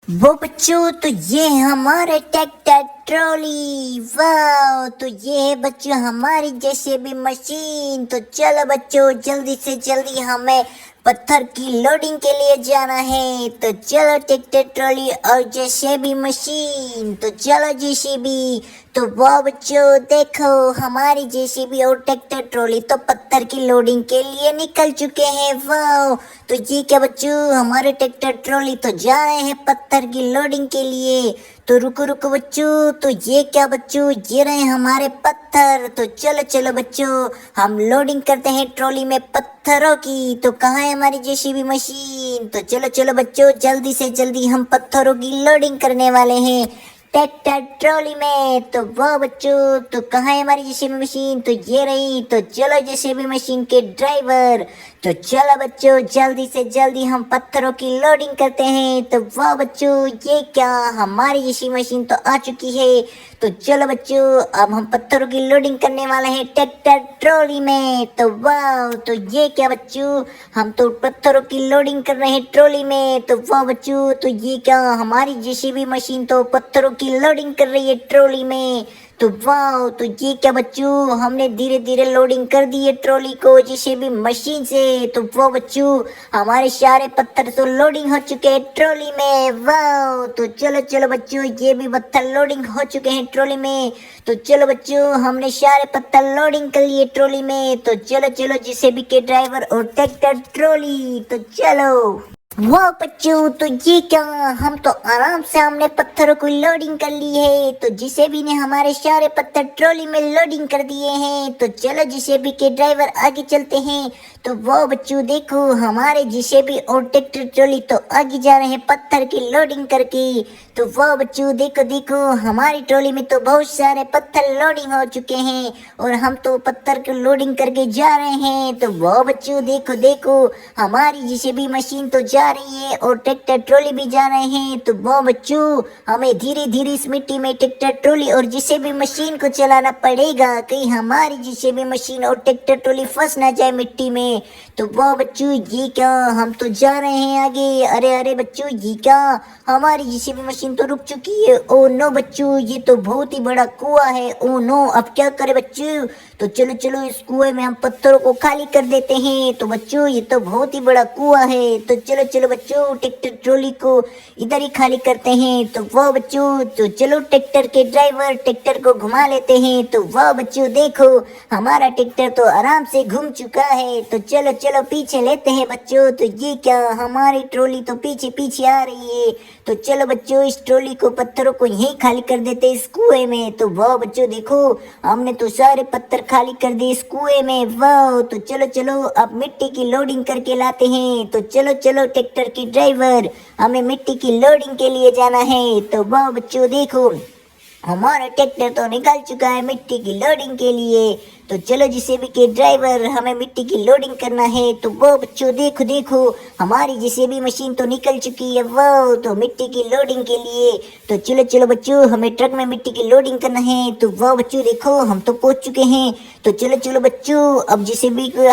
वो बच्चों तो ये हमारे ट्रैक्टर ट्रॉली। वाह, तो ये है बच्चों हमारी जैसे भी मशीन। तो चलो बच्चों जल्दी से जल्दी हमें पत्थर की लोडिंग के लिए जाना है। तो चलो ट्रैक्टर ट्रॉली और जेसीबी मशीन। तो चलो जेसीबी। तो वाह बच्चों देखो हमारी जेसीबी और ट्रैक्टर ट्रॉली तो पत्थर की लोडिंग के लिए निकल चुके हैं। वाह, तो ये क्या बच्चों हमारे ट्रैक्टर ट्रॉली तो जा रहे हैं पत्थर की लोडिंग के लिए। तो रुको रुको बच्चों, तो ये क्या बच्चों ये रहे हमारे पत्थर। तो चलो चलो बच्चों हम लोडिंग करते हैं ट्रॉली में पत्थरों की। तो कहाँ है हमारी जेसीबी मशीन। तो चलो चलो बच्चों जल्दी से जल्दी हम पत्थरों की लोडिंग करने वाले हैं ट्रैक्टर ट्रॉली में। तो वाह बच्चों, तो कहाँ है हमारी जेसीबी मशीन। तो ये रही। तो चलो जेसीबी मशीन के ड्राइवर, तो चलो बच्चों जल्दी से जल्दी हम पत्थरों की लोडिंग करते हैं। तो वाह बच्चों ये क्या हमारी जेसीबी मशीन तो आ चुकी है। तो चलो बच्चों अब हम पत्थरों की लोडिंग करने वाले हैं ट्रैक्टर ट्रॉली में। तो वाह, तो ये क्या बच्चों हम तो पत्थरों की लोडिंग कर रहे हैं ट्रॉली में। तो वाह बच्चों, तो ये क्या हमारी जेसीबी मशीन तो पत्थरों की लोडिंग कर रही है ट्रॉली में। तो वाह, तो ये क्या बच्चों हमने धीरे धीरे लोडिंग कर दी है ट्रॉली को जेसीबी मशीन से। तो वाह बच्चों हमारे सारे पत्थर तो लोडिंग हो चुके हैं ट्रॉली में। वाह, तो चलो चलो बच्चों ये भी पत्थर लोडिंग हो चुके हैं ट्रॉली में। तो चलो बच्चों हमने सारे पत्थर लोडिंग कर लिए ट्रॉली में। तो चलो चलो जेसीबी के ड्राइवर और ट्रैक्टर ट्रॉली, तो चलो। वाह बच्चों, तो ये क्या हम तो आराम से हमने पत्थरों को लोडिंग कर ली है। तो जेसीबी ने हमारे सारे पत्थर ट्रॉली में लोडिंग कर दिए हैं। तो चलो जेसीबी के ड्राइवर आगे चलते हैं। तो वाह बच्चों देखो हमारे जेसीबी और ट्रैक्टर ट्रॉली तो आगे जा रहे हैं पत्थर की लोडिंग करके। तो वाह बच्चों देखो देखो हमारी ट्रॉली में तो बहुत सारे पत्थर लोडिंग हो चुके हैं और हम तो पत्थर को लोडिंग करके जा रहे हैं। तो वाह बच्चों देखो देखो हमारी जेसीबी मशीन तो जा रही है और ट्रैक्टर ट्रॉली भी जा रहे हैं। तो वाह बच्चों हमें धीरे धीरे इस मिट्टी में ट्रैक्टर ट्रॉली और जेसीबी मशीन को चलाना पड़ेगा, कहीं हमारी जेसीबी मशीन और ट्रैक्टर ट्रॉली फंस ना जाए मिट्टी में। तो वाह बच्चों ये क्या हम तो जा रहे हैं आगे। अरे अरे बच्चों ये क्या हमारी जेसीबी मशीन तो रुक चुकी है। ओ नो बच्चों ये तो बहुत ही बड़ा कुआं है। ओ नो अब क्या करें बच्चों। तो चलो चलो इस कुएं में हम पत्थरों को खाली कर देते हैं। तो बच्चों ये तो बहुत ही बड़ा कुआं है। तो चलो चलो बच्चों ट्रैक्टर ट्रॉली को इधर ही खाली करते हैं। तो वाह बच्चों, तो चलो ट्रैक्टर के ड्राइवर ट्रैक्टर को घुमा लेते हैं। तो वाह बच्चों देखो हमारा ट्रैक्टर तो आराम से घूम चुका है। तो चलो चलो पीछे लेते हैं बच्चों। तो ये क्या हमारी ट्रॉली तो पीछे पीछे आ रही है। तो चलो बच्चों इस ट्रॉली को पत्थरों को यहीं खाली कर देते इस कुएं में। तो वाह बच्चों देखो हमने तो सारे पत्थर खाली कर दिए इस कुएं में। वाह, तो चलो चलो अब मिट्टी की लोडिंग करके लाते हैं। तो चलो चलो ट्रैक्टर की ड्राइवर हमें मिट्टी की लोडिंग के लिए जाना है। तो वाह बच्चों देखो हमारा ट्रैक्टर तो निकल चुका है मिट्टी की लोडिंग के लिए। तो चलो जेसीबी के ड्राइवर हमें मिट्टी की लोडिंग करना है। तो वो बच्चों देखो देखो हमारी जेसीबी मशीन तो निकल चुकी है। वो तो मिट्टी की लोडिंग के लिए। तो चलो चलो बच्चों हमें ट्रक में मिट्टी की लोडिंग करना है। तो वो बच्चों देखो हम तो पहुंच चुके हैं। तो चलो चलो बच्चों अब जेसीबी को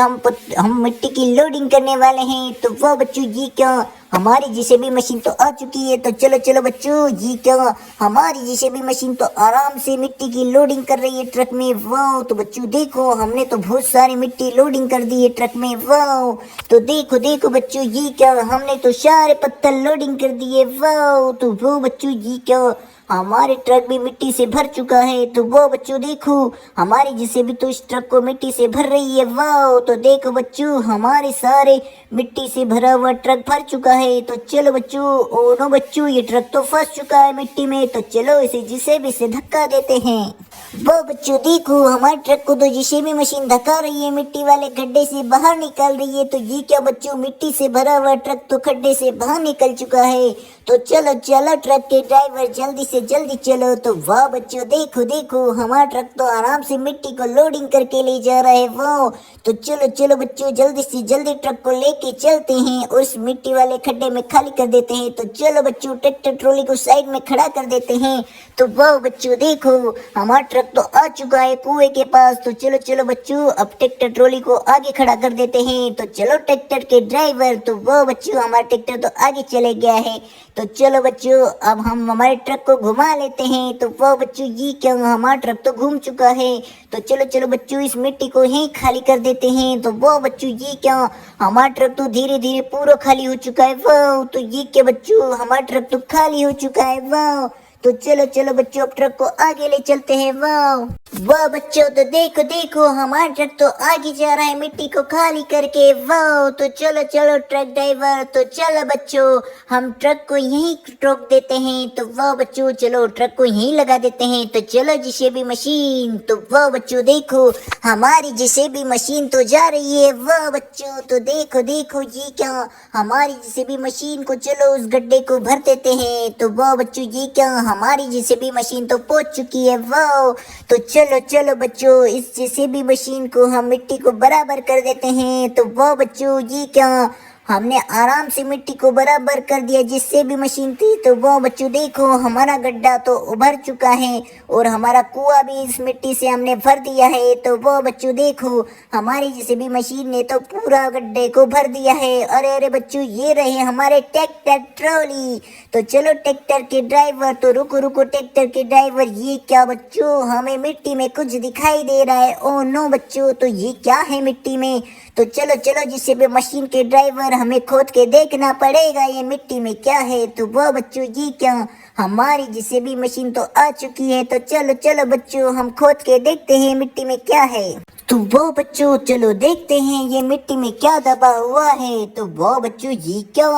हम मिट्टी की लोडिंग करने वाले हैं। तो वो बच्चों ये क्या हमारी जेसीबी मशीन तो आ चुकी है। तो चलो चलो बच्चों ये क्या हमारी जेसीबी मशीन तो आराम से मिट्टी की लोडिंग कर रही है ट्रक में। वाह, तो बच्चों देखो हमने तो बहुत सारी मिट्टी लोडिंग कर दी है ट्रक में। वाह, तो देखो देखो बच्चों ये क्या हमने तो सारे पत्थर लोडिंग कर दिए। वाह, तो वो बच्चों ये क्या हमारे ट्रक भी मिट्टी से भर चुका है। तो वो बच्चों देखो हमारी जेसीबी तो इस ट्रक को मिट्टी से भर रही है। वाह, तो देखो बच्चों हमारे सारे मिट्टी से भरा हुआ ट्रक भर चुका है। तो चलो बच्चों ओ नो बच्चों ये ट्रक तो फंस चुका है मिट्टी में। तो चलो इसे जेसीबी से धक्का देते हैं। वो बच्चों देखो हमारे ट्रक को तो जेसीबी मशीन धक्का रही है, मिट्टी वाले गड्ढे से बाहर निकाल रही है। तो ये क्या बच्चों मिट्टी से भरा हुआ ट्रक तो खड्डे से बाहर निकल चुका है। तो चलो चलो ट्रक के ड्राइवर जल्दी से जल्दी चलो। तो वाह बच्चों देखो देखो हमारा ट्रक तो आराम से मिट्टी को लोडिंग करके ले जा रहा है। वाह, तो चलो चलो बच्चों जल्दी से जल्दी ट्रक को लेके चलते हैं उस मिट्टी वाले खड्डे में खाली कर देते हैं। तो चलो बच्चों ट्रैक्टर ट्रॉली को साइड में खड़ा कर देते हैं। तो वाह बच्चों देखो हमारा हमारा ट्रक तो आ चुका है कुएं के पास। तो चलो चलो बच्चों अब ट्रैक्टर ट्रॉली को आगे खड़ा कर देते हैं। तो चलो ट्रैक्टर के ड्राइवर। तो वो बच्चों हमारा ट्रैक्टर तो आगे चले गया है। तो चलो बच्चों अब हम हमारे ट्रक को घुमा लेते हैं। तो वो बच्चों ये क्या, हमारा ट्रक तो घूम चुका है। तो चलो चलो बच्चों इस मिट्टी को ही खाली कर देते हैं। तो वो बच्चों ये क्या, हमारा ट्रक तो धीरे धीरे पूरा खाली हो चुका है। वाह, तो ये क्या बच्चों, हमारा ट्रक तो खाली हो चुका है। वाह, तो चलो चलो बच्चों अब ट्रक को आगे ले चलते हैं। वाह वाह बच्चों, तो देखो देखो हमारा ट्रक तो आगे जा रहा है मिट्टी को खाली करके। वाह, तो चलो चलो ट्रक ड्राइवर। तो चलो बच्चों हम ट्रक को यहीं रोक देते हैं। तो वाह बच्चों चलो ट्रक को यहीं लगा देते हैं। तो चलो जेसीबी मशीन। तो वाह बच्चों देखो हमारी जेसीबी मशीन तो जा रही है। वाह बच्चों, तो देखो देखो ये क्या, हमारी जेसीबी मशीन को चलो उस गड्ढे को भर देते हैं। तो वाह बच्चों ये क्या, हमारी जेसीबी मशीन तो पहुंच चुकी है। वाह, तो चलो चलो बच्चों इस जेसीबी मशीन को हम मिट्टी को बराबर कर देते हैं। तो वाह बच्चों ये क्या, हमने आराम से मिट्टी को बराबर कर दिया जिससे भी मशीन थी। तो वो बच्चों देखो हमारा गड्ढा तो उभर चुका है और हमारा कुआं भी इस मिट्टी से हमने भर दिया है। तो वो बच्चों देखो हमारी जैसे भी मशीन ने तो पूरा गड्ढे को भर दिया है। अरे अरे बच्चों ये रहे हमारे ट्रैक्टर ट्रॉली। तो चलो ट्रैक्टर के ड्राइवर, तो रुको रुको ट्रैक्टर के ड्राइवर, ये क्या बच्चों, हमें मिट्टी में कुछ दिखाई दे रहा है। ओ नो बच्चों, तो ये क्या है मिट्टी में। तो चलो चलो जिससे भी मशीन के ड्राइवर हमें खोद के देखना पड़ेगा ये मिट्टी में क्या है। तो वो बच्चों ये क्या, हमारी जिससे भी मशीन तो आ चुकी है। तो चलो चलो बच्चों हम खोद के देखते हैं मिट्टी में क्या है। तो वो बच्चों चलो देखते हैं ये मिट्टी में क्या दबा हुआ है। तो वो बच्चों ये क्या,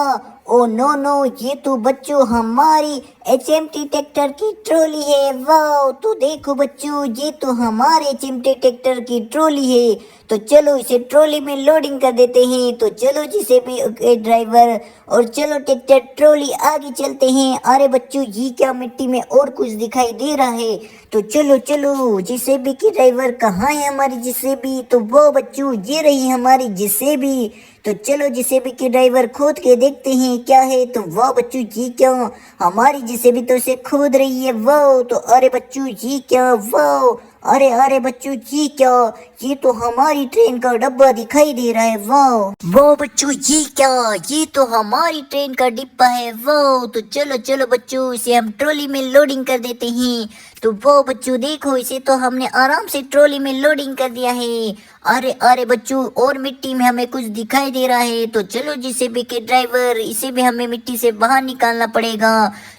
ओ नो नो, ये तो बच्चों हमारी एचएमटी ट्रैक्टर की ट्रॉली है। वाह, तो देखो बच्चों ये तो हमारे एचएमटी ट्रैक्टर की ट्रॉली है। तो चलो इसे ट्रॉली में लोडिंग कर देते हैं। तो चलो जिसे भी ड्राइवर, और चलो ट्रैक्टर ट्रॉली आगे चलते हैं। अरे बच्चों ये क्या, मिट्टी में और कुछ दिखाई दे रहा है। तो चलो चलो जेसीबी की ड्राइवर, कहाँ है हमारी जेसीबी। तो वो बच्चों ये रही हमारी जेसीबी। तो चलो जेसीबी के ड्राइवर खोद के देखते हैं क्या है। तो वाह बच्चों ये क्या, हमारी जेसीबी तो इसे खोद रही है। वाह, तो अरे बच्चों ये क्या, वाह, अरे अरे बच्चों ये क्या, ये तो हमारी ट्रेन का डब्बा दिखाई दे रहा है। वाह वाह बच्चों ये क्या, ये तो हमारी ट्रेन का डिब्बा है। वाह, तो चलो चलो बच्चों इसे हम ट्रॉली में लोडिंग कर देते हैं। तो वो बच्चों देखो इसे तो हमने आराम से ट्रॉली में लोडिंग कर दिया है। अरे अरे बच्चों और मिट्टी में हमें कुछ दिखाई दे रहा है। तो चलो जेसीबी के ड्राइवर, इसे भी हमें मिट्टी से बाहर निकालना पड़ेगा।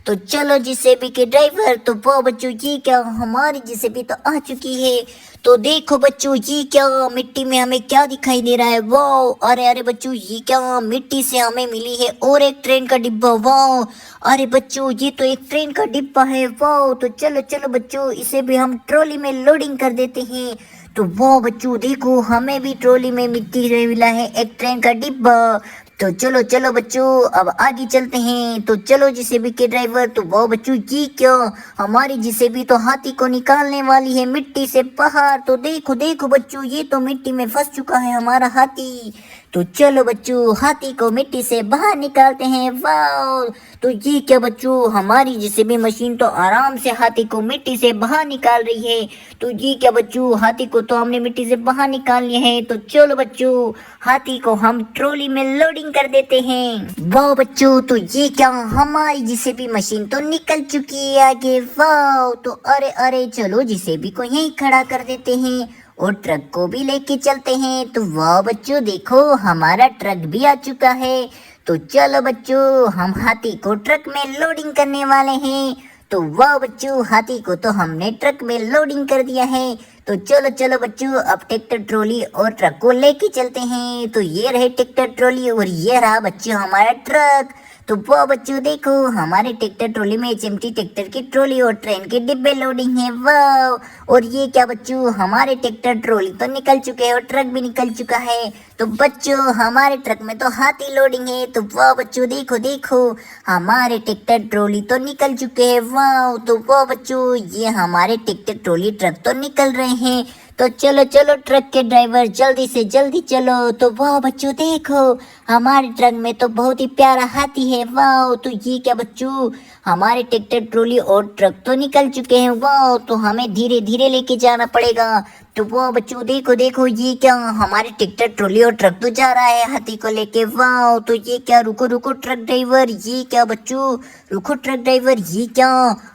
तो चलो जेसीबी के ड्राइवर। तो वो बच्चों ये क्या, हमारी जेसीबी तो आ चुकी है। तो देखो बच्चों ये क्या, मिट्टी में हमें क्या दिखाई दे रहा है। वाह, अरे अरे बच्चों ये क्या, मिट्टी से हमें मिली है और एक ट्रेन का डिब्बा। वाह, अरे बच्चों ये तो एक ट्रेन का डिब्बा है। वाह, तो चलो चलो बच्चों इसे भी हम ट्रॉली में लोडिंग कर देते हैं। तो वो बच्चों देखो हमें भी ट्रॉली में मिट्टी से मिला है एक ट्रेन का डिब्बा। तो चलो चलो बच्चों अब आगे चलते हैं। तो चलो जेसीबी के ड्राइवर। तो वो बच्चों ये क्या, हमारी जेसीबी तो हाथी को निकालने वाली है मिट्टी से बाहर। तो देखो देखो बच्चों ये तो मिट्टी में फंस चुका है हमारा हाथी। तो चलो बच्चों हाथी को मिट्टी से बाहर निकालते हैं। वाह, तो ये क्या बच्चों, हमारी जेसीबी मशीन तो आराम से हाथी को मिट्टी से बाहर निकाल रही है। तो ये क्या बच्चों, हाथी को तो हमने मिट्टी से बाहर निकाल लिया है। तो चलो बच्चों हाथी को हम ट्रॉली में लोडिंग कर देते हैं। वाह बच्चों, तो ये क्या, हमारी जेसीबी मशीन तो निकल चुकी है आगे। वाह, तो अरे अरे चलो जेसीबी को यहीं खड़ा कर देते हैं और ट्रक को भी लेके चलते हैं। तो वाह बच्चों देखो हमारा ट्रक भी आ चुका है। तो चलो बच्चों हम हाथी को ट्रक में लोडिंग करने वाले हैं। तो वाह बच्चों हाथी को तो हमने ट्रक में लोडिंग कर दिया है। तो चलो चलो बच्चों अब ट्रैक्टर ट्रॉली और ट्रक को लेके चलते हैं। तो ये रहे ट्रैक्टर ट्रॉली और ये रहा बच्चों हमारा ट्रक। तो वो बच्चों देखो हमारे ट्रैक्टर ट्रॉली में एचएमटी ट्रैक्टर की ट्रॉली और ट्रेन के डिब्बे लोडिंग है। वाह, और ये क्या बच्चों, हमारे ट्रैक्टर ट्रॉली तो निकल चुके हैं और ट्रक भी निकल चुका है। तो बच्चों हमारे ट्रक में तो हाथी लोडिंग है। तो वाह बच्चों देखो देखो हमारे ट्रैक्टर ट्रॉली तो निकल चुके हैं। वाह, तो वो बच्चों ये हमारे ट्रैक्टर ट्रॉली ट्रक तो निकल रहे हैं। तो चलो चलो ट्रक के ड्राइवर जल्दी से जल्दी चलो। तो वाह बच्चों देखो, हमारे ट्रक में तो बहुत ही प्यारा हाथी है। वाह तो ये क्या बच्चों, हमारे ट्रैक्टर ट्रॉली और ट्रक तो निकल चुके हैं। वाह तो हमें धीरे धीरे लेके जाना पड़ेगा। तो वाह बच्चों देखो देखो, ये क्या, हमारे ट्रैक्टर ट्रॉली और ट्रक तो जा रहा है हाथी को लेके। वाह तो ये क्या, रुको रुको ट्रक ड्राइवर, ये क्या बच्चों, रुको ट्रक ड्राइवर, ये क्या,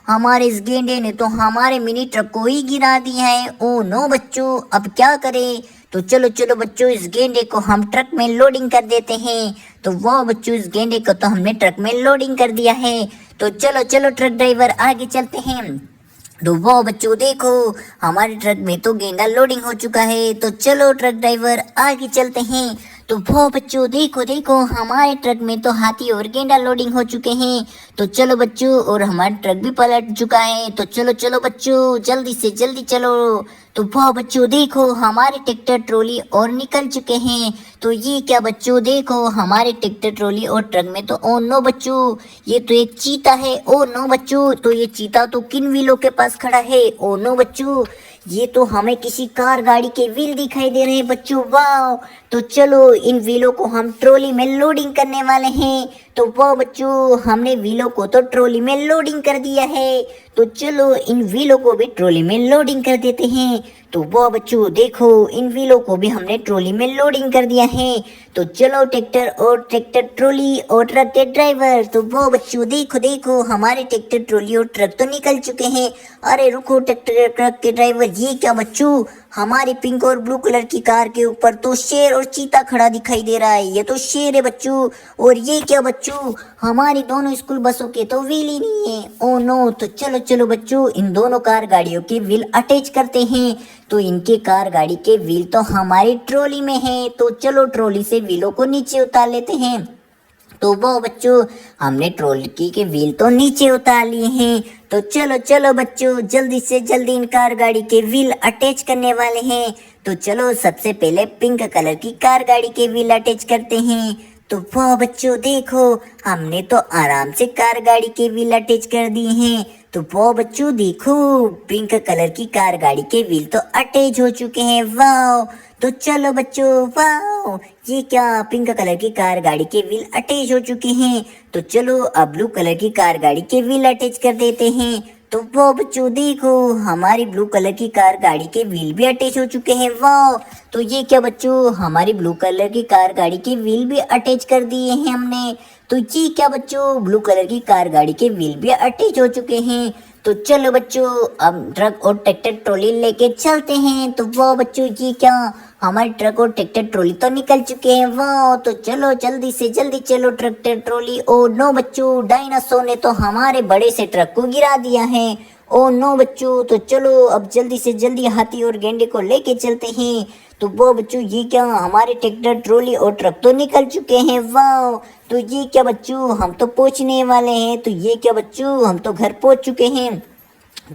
हमारे इस गेंडे ने तो हमारे मिनी ट्रक को ही गिरा दिया है। ओ नो बच्चों, अब क्या करें। तो चलो चलो बच्चों, इस गेंडे को हम ट्रक में लोडिंग कर देते हैं। तो वाह बच्चों, इस गेंडे को तो हमने ट्रक में लोडिंग कर दिया है। तो चलो चलो ट्रक ड्राइवर आगे चलते हैं। तो वाह बच्चों देखो, हमारे ट्रक में तो गेंडा लोडिंग हो चुका है। तो चलो ट्रक ड्राइवर आगे चलते हैं। तो वाह बच्चों देखो देखो, हमारे ट्रक में तो हाथी और गेंडा लोडिंग हो चुके हैं। तो चलो बच्चों, और हमारा ट्रक भी पलट चुका है। तो चलो चलो बच्चों, जल्दी से जल्दी चलो। तो वाह बच्चों देखो, हमारे ट्रैक्टर ट्रॉली और निकल चुके हैं। तो ये क्या बच्चों देखो, हमारे ट्रैक्टर ट्रॉली और ट्रक में तो ओ नो बच्चों, ये तो एक चीता है। ओ नो बच्चों, तो ये चीता तो किन व्हीलों के पास खड़ा है। ओ नो बच्चों, ये तो हमें किसी कार गाड़ी के व्हील दिखाई दे रहे हैं बच्चों। वाह तो चलो, इन व्हीलों को हम ट्रॉली में लोडिंग करने वाले हैं। तो वाह बच्चों, हमने व्हीलों को तो ट्रॉली में लोडिंग कर दिया है। तो चलो, इन व्हीलों को भी ट्रॉली में लोडिंग कर देते हैं। तो वाह बच्चों देखो, इन व्हीलों को भी हमने ट्रॉली में लोडिंग कर दिया है। तो चलो ट्रैक्टर और ट्रैक्टर ट्रॉली और ट्रक के ड्राइवर, तो वाह बच्चों देखो देखो, हमारे ट्रैक्टर ट्रॉली और ट्रक तो निकल चुके हैं। अरे रुको ट्रैक्टर ट्रक के ड्राइवर, ये क्या बच्चों, हमारी पिंक और ब्लू कलर की कार के ऊपर तो शेर और चीता खड़ा दिखाई दे रहा है। ये तो शेर है बच्चों। और ये क्या बच्चों, हमारी दोनों स्कूल बसों के तो व्हील ही नहीं है। ओ नो, तो चलो चलो बच्चों, इन दोनों कार गाड़ियों के व्हील अटैच करते हैं। तो इनके कार गाड़ी के व्हील तो हमारी ट्रॉली में है। तो चलो ट्रॉली से व्हीलों को नीचे उतार लेते हैं। तो वो बच्चों, हमने ट्रॉली के व्हील तो नीचे उतार लिए हैं। तो चलो चलो बच्चों, जल्दी से जल्दी इन कार गाड़ी के व्हील अटैच करने वाले हैं। तो चलो, सबसे पहले पिंक कलर की कार गाड़ी के व्हील अटैच करते हैं। तो वाह बच्चों देखो, हमने तो आराम से कार गाड़ी के व्हील अटैच कर दिए हैं। तो वाह बच्चों देखो, पिंक कलर की कार गाड़ी के व्हील तो अटैच हो चुके हैं। वाह तो चलो बच्चों, वाह ये क्या, पिंक कलर की कार गाड़ी के व्हील अटैच हो चुके हैं। तो चलो, अब ब्लू कलर की कार गाड़ी के व्हील अटैच कर देते हैं। तो वो बच्चों देखो, हमारी ब्लू कलर की कार गाड़ी के व्हील भी अटैच हो चुके हैं। वाह तो ये क्या बच्चों, हमारी ब्लू कलर की कार गाड़ी के व्हील भी अटैच कर दिए हैं हमने। तो ये क्या बच्चों, ब्लू कलर की कार गाड़ी के व्हील भी अटैच हो चुके हैं। तो चलो बच्चों, अब ट्रक और ट्रैक्टर ट्रॉली लेके चलते हैं। तो वो बच्चों, ये क्या, हमारे ट्रक और ट्रैक्टर ट्रॉली तो निकल चुके हैं। वाह तो चलो, जल्दी से जल्दी चलो ट्रैक्टर ट्रॉली। ओ नो बच्चों, डायनासोर ने तो हमारे बड़े से ट्रक को गिरा दिया है। ओ नो बच्चों, तो चलो अब जल्दी से जल्दी हाथी और गेंडे को लेके चलते हैं। तो वो बच्चों, ये क्या, हमारे ट्रैक्टर ट्रॉली और ट्रक तो निकल चुके हैं। वाह तो ये क्या बच्चों, हम तो पहुंचने वाले हैं। तो ये क्या बच्चों, हम तो घर पहुंच चुके हैं।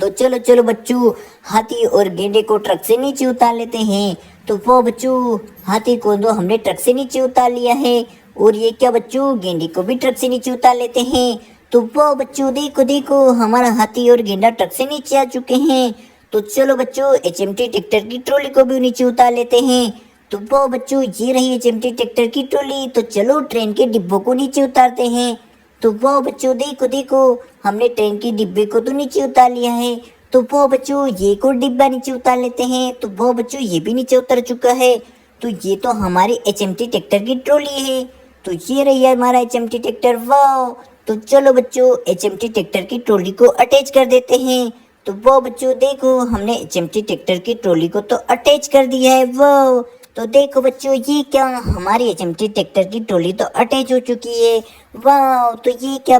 तो चलो चलो बच्चों, हाथी और गेंडे को ट्रक से नीचे उतार लेते हैं। तो वो बच्चों, हाथी को तो हमने ट्रक से नीचे उतार लिया है। और ये क्या बच्चों, गेंडे को भी ट्रक से नीचे उतार लेते हैं। तो वो बच्चों देखो देखो, हमारा हाथी और गेंडा ट्रक से नीचे आ चुके हैं। तो चलो बच्चों, एचएमटी ट्रैक्टर की ट्रॉली को भी नीचे उतार लेते हैं। तो वो बच्चों, ये रही एचएमटी ट्रैक्टर की ट्रॉली। तो चलो, ट्रेन के डिब्बों को नीचे उतारते हैं। तो वो बच्चों देखो देखो, हमने ट्रेन के डिब्बे को तो नीचे उतार लिया है। तो वो बच्चों, ये को डिब्बा नीचे उतार लेते हैं। तो वो बच्चों, ये भी नीचे उतर चुका है। तो ये तो हमारी एचएमटी ट्रैक्टर की ट्रॉली है। तो ये रही हमारा एचएमटी ट्रैक्टर। वाह तो चलो बच्चों, एचएमटी ट्रैक्टर की ट्रॉली को अटैच कर देते हैं। तो वो बच्चों देखो, हमने एचएमटी ट्रैक्टर की ट्रॉली को तो अटैच कर दिया है। वाह तो देखो बच्चों, ये क्या, हमारी एचएमटी ट्रैक्टर की ट्रॉली तो अटैच हो चुकी है। वाह तो ये क्या